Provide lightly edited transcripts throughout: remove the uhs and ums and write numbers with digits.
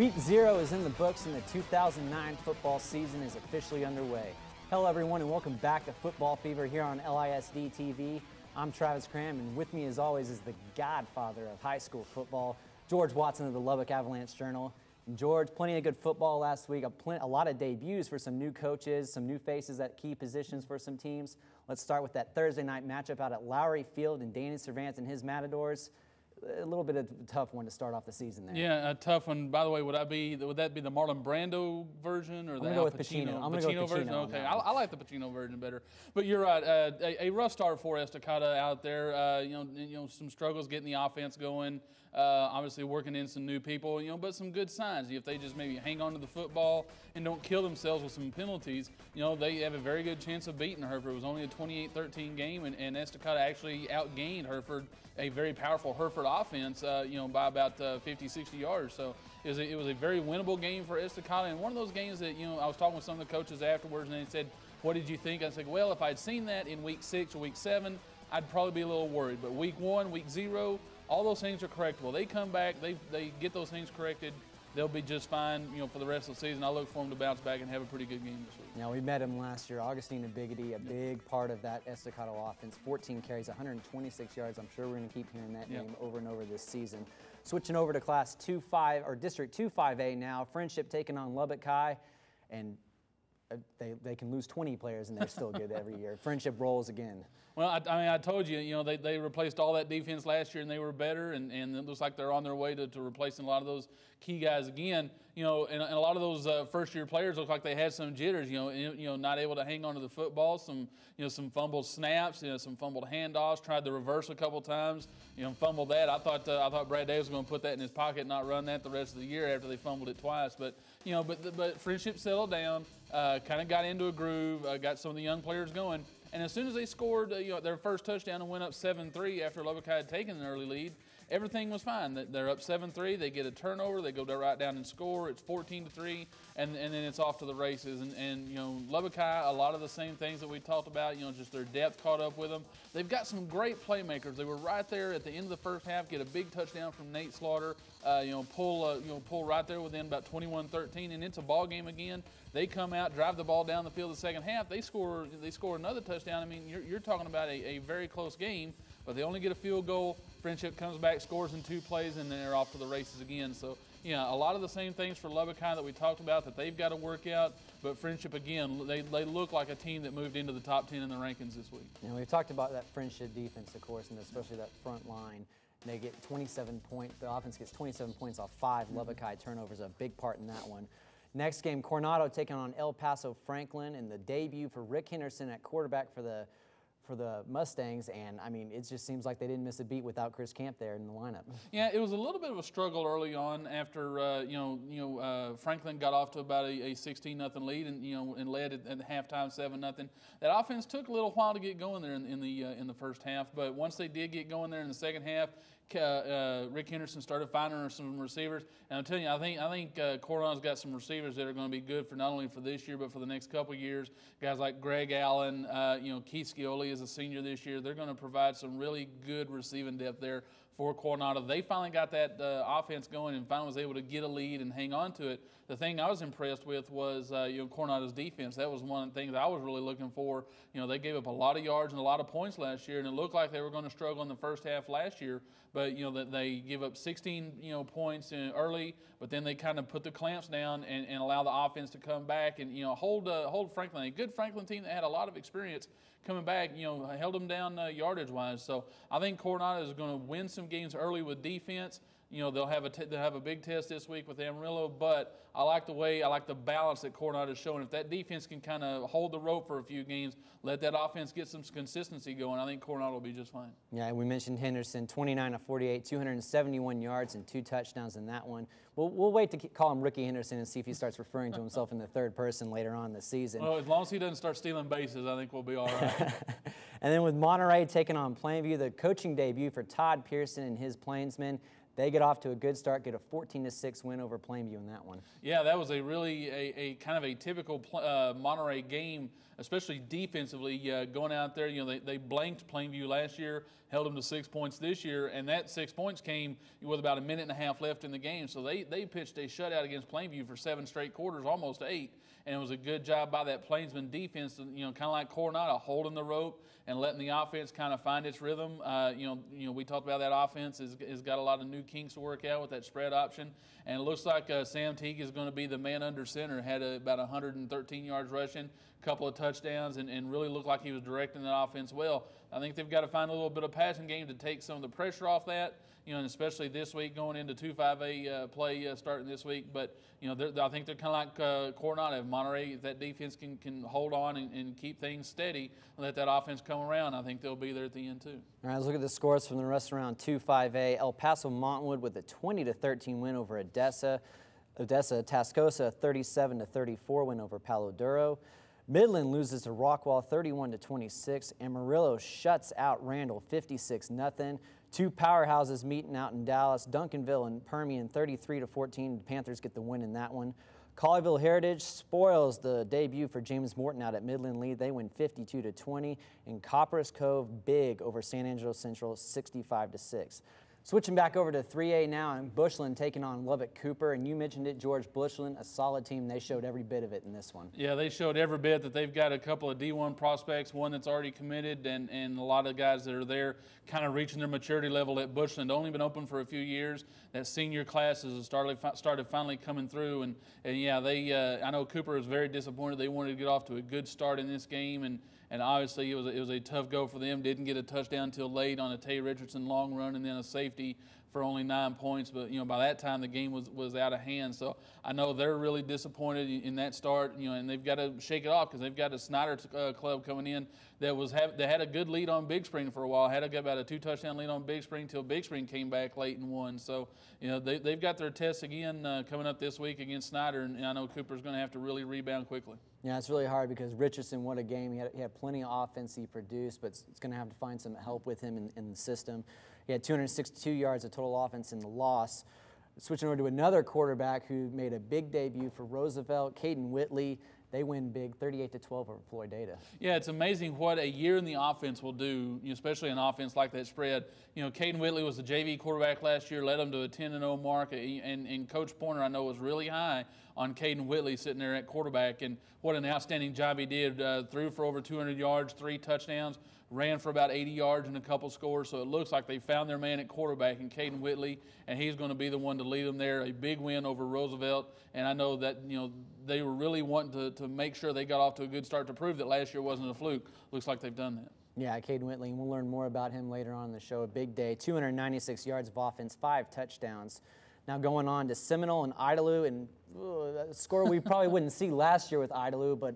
Week 0 is in the books and the 2009 football season is officially underway. Hello everyone and welcome back to Football Fever here on LISD TV. I'm Travis Cram and with me as always is the godfather of high school football, George Watson of the Lubbock Avalanche-Journal. And George, plenty of good football last week, a lot of debuts for some new coaches, some new faces at key positions for some teams. Let's start with that Thursday night matchup out at Lowry Field and Danny Servance and his Matadors. A little bit of a tough one to start off the season there. Yeah, a tough one. By the way, would that be the Marlon Brando version or the Al Pacino? I'm going to go with Pacino version? Okay, I like the Pacino version better. But you're right. A rough start for Estacado out there. You know, some struggles getting the offense going. Obviously working in some new people. But some good signs. If they just maybe hang on to the football and don't kill themselves with some penalties, they have a very good chance of beating Hereford. It was only a 28-13 game, and Estacado actually outgained Hereford, a very powerful Hereford offense, by about 50, 60 yards. So it was a very winnable game for Estacado, and one of those games that, I was talking with some of the coaches afterwards, and they said, what did you think? I said, well, if I'd seen that in week 6 or week 7, I'd probably be a little worried. But week 1, week 0, all those things are correctable. They come back, they get those things corrected, they'll be just fine, for the rest of the season. I look for them to bounce back and have a pretty good game this week. Now, we met him last year. Augustine Biggity, a big part of that Estacado offense. 14 carries, 126 yards. I'm sure we're going to keep hearing that name over and over this season. Switching over to Class 2-5, or District 2-5A now. Friendship taking on Lubbock I, and they can lose 20 players and they're still good every year. Friendship rolls again. Well, I told you, they replaced all that defense last year and they were better, and it looks like they're on their way to replacing a lot of those key guys again. And a lot of those first-year players look like they had some jitters. Not able to hang on to the football. Some fumbled snaps. Some fumbled handoffs. Tried the reverse a couple times. Fumbled that. I thought Brad Davis was going to put that in his pocket and not run that the rest of the year after they fumbled it twice. But but Friendship settled down. Kind of got into a groove. Got some of the young players going. And as soon as they scored their first touchdown and went up 7-3 after Lubbock had taken an early lead, everything was fine. They're up 7-3. They get a turnover. They go right down and score. It's 14-3, and then it's off to the races. And Lubbock High, a lot of the same things that we talked about. Just their depth caught up with them. They've got some great playmakers. They were right there at the end of the first half. Get a big touchdown from Nate Slaughter. Pull right there within about 21-13, and it's a ball game again. They come out, drive the ball down the field the second half. They score another touchdown. I mean, you're talking about a very close game, but they only get a field goal. Friendship comes back, scores in 2 plays, and then they're off to the races again. So, a lot of the same things for Lubbock High that we talked about that they've got to work out. But Friendship, again, they look like a team that moved into the top 10 in the rankings this week. We've talked about that Friendship defense, of course, and especially that front line. They get 27 points. The offense gets 27 points off 5 Lubbock High turnovers, a big part in that one. Next game, Coronado taking on El Paso Franklin, and the debut for Rick Henderson at quarterback for the Mustangs, and I mean, it just seems like they didn't miss a beat without Chris Camp there in the lineup. Yeah, it was a little bit of a struggle early on after Franklin got off to about a 16-0 lead and led at halftime 7-0. That offense took a little while to get going there in the first half, but once they did get going there in the second half, Rick Henderson started finding some receivers, and I'm telling you, I think Coronado's got some receivers that are going to be good for not only for this year but for the next couple of years. Guys like Greg Allen, Keith Scioli is a senior this year. They're going to provide some really good receiving depth there for Coronado. They finally got that offense going and finally was able to get a lead and hang on to it. The thing I was impressed with was Coronado's defense. That was one of the things I was really looking for. They gave up a lot of yards and a lot of points last year, and it looked like they were going to struggle in the first half last year. But that they give up 16 points early, but then they kind of put the clamps down and allow the offense to come back and hold Franklin, a good Franklin team that had a lot of experience coming back, held them down yardage wise. So I think Coronado is going to win some games early with defense. They'll have a big test this week with Amarillo, but I like the balance that Coronado is showing. If that defense can kind of hold the rope for a few games, let that offense get some consistency going, I think Coronado will be just fine. Yeah, we mentioned Henderson, 29 of 48, 271 yards and 2 touchdowns in that one. We'll wait to call him Rookie Henderson and see if he starts referring to himself in the third person later on this season. Well, as long as he doesn't start stealing bases, I think we'll be all right. And then with Monterey taking on Plainview, the coaching debut for Todd Pearson and his Plainsmen. They get off to a good start, get a 14-6 win over Plainview in that one. Yeah, that was a kind of a typical Monterey game, especially defensively. Going out there, they blanked Plainview last year, held them to 6 points this year, and that 6 points came with about a minute and a half left in the game. So they pitched a shutout against Plainview for 7 straight quarters, almost 8. And it was a good job by that Plainsman defense, kind of like Coronado, holding the rope and letting the offense kind of find its rhythm. We talked about that offense has got a lot of new kinks to work out with that spread option. And it looks like Sam Teague is going to be the man under center. Had about 113 yards rushing, a couple of touchdowns, and really looked like he was directing that offense well. I think they've got to find a little bit of passing game to take some of the pressure off that, and especially this week going into 2-5A play starting this week. But, I think they're kind of like Coronado. If Monterey, if that defense can hold on and keep things steady and let that offense come around, I think they'll be there at the end too. All right, let's look at the scores from the rest of round 2-5A. El Paso Montwood with a 20-13 win over Odessa. Tascosa 37-34 win over Palo Duro. Midland loses to Rockwall 31-26. Amarillo shuts out Randall 56-0. Two powerhouses meeting out in Dallas. Duncanville and Permian 33-14. The Panthers get the win in that one. Colleyville Heritage spoils the debut for James Morton out at Midland Lead. They win 52-20. And Copperas Cove big over San Angelo Central 65-6. Switching back over to 3A now, and Bushland taking on Lubbock Cooper. And you mentioned it, George, Bushland, a solid team. They showed every bit of it in this one. Yeah, they showed every bit that they've got a couple of D1 prospects, one that's already committed, and a lot of guys that are there kind of reaching their maturity level at Bushland. Only been open for a few years. That senior class has started finally coming through. And yeah, I know Cooper was very disappointed. They wanted to get off to a good start in this game, and obviously it was a tough go for them. Didn't get a touchdown until late on a Tay Richardson long run and then a safety for only 9 points. But, by that time the game was out of hand. So I know they're really disappointed in that start, and they've got to shake it off because they've got a Snyder club coming in that had a good lead on Big Spring for a while. Had about a 2-touchdown lead on Big Spring till Big Spring came back late and won. So, they've got their tests again coming up this week against Snyder, and I know Cooper's going to have to really rebound quickly. Yeah, it's really hard because Richardson, what a game. He had plenty of offense he produced, but it's going to have to find some help with him in the system. He had 262 yards of total offense in the loss. Switching over to another quarterback who made a big debut for Roosevelt, Caden Whitley. They win big, 38-12 over Floyd Data. Yeah, it's amazing what a year in the offense will do, especially an offense like that spread. Caden Whitley was the JV quarterback last year, led them to a 10-0 mark, and Coach Pointer, I know, was really high on Caden Whitley sitting there at quarterback, and what an outstanding job he did. Threw for over 200 yards, 3 touchdowns, ran for about 80 yards and a couple scores, so it looks like they found their man at quarterback in Caden Whitley, and he's going to be the one to lead them there. A big win over Roosevelt, and I know that, they were really wanting to make sure they got off to a good start to prove that last year wasn't a fluke. Looks like they've done that. Yeah, Caden Whitley, and we'll learn more about him later on in the show. A big day, 296 yards of offense, 5 touchdowns. Now going on to Seminole and Idalou, and a score we probably wouldn't see last year with Idalou, but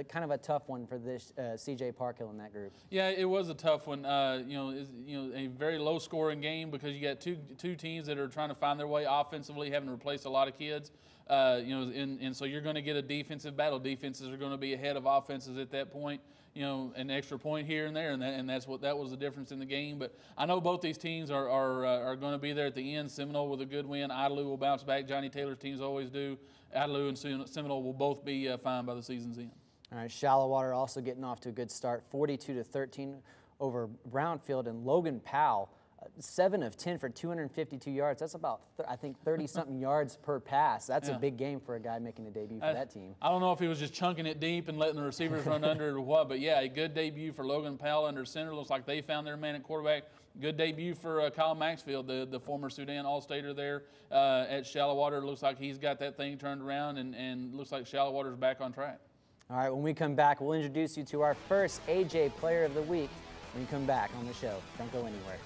kind of a tough one for this C.J. Parkhill in that group. Yeah, it was a tough one. A very low-scoring game because you got two teams that are trying to find their way offensively, having replaced a lot of kids. And so you're going to get a defensive battle. Defenses are going to be ahead of offenses at that point. An extra point here and there, and that was the difference in the game. But I know both these teams are going to be there at the end. Seminole with a good win. Idalou will bounce back. Johnny Taylor's teams always do. Idalou and Seminole will both be fine by the season's end. All right, Shallowater also getting off to a good start, 42-13 over Brownfield, and Logan Powell. 7 of 10 for 252 yards. That's about, I think, 30-something yards per pass. That's a big game for a guy making a debut for that team. I don't know if he was just chunking it deep and letting the receivers run under it or what, but yeah, a good debut for Logan Powell under center. Looks like they found their man at quarterback. Good debut for Kyle Maxfield, the former Sudan All-Stater there at Shallowater. Looks like he's got that thing turned around, and looks like Shallowater's back on track. All right, when we come back, we'll introduce you to our first AJ Player of the Week when we come back on the show. Don't go anywhere.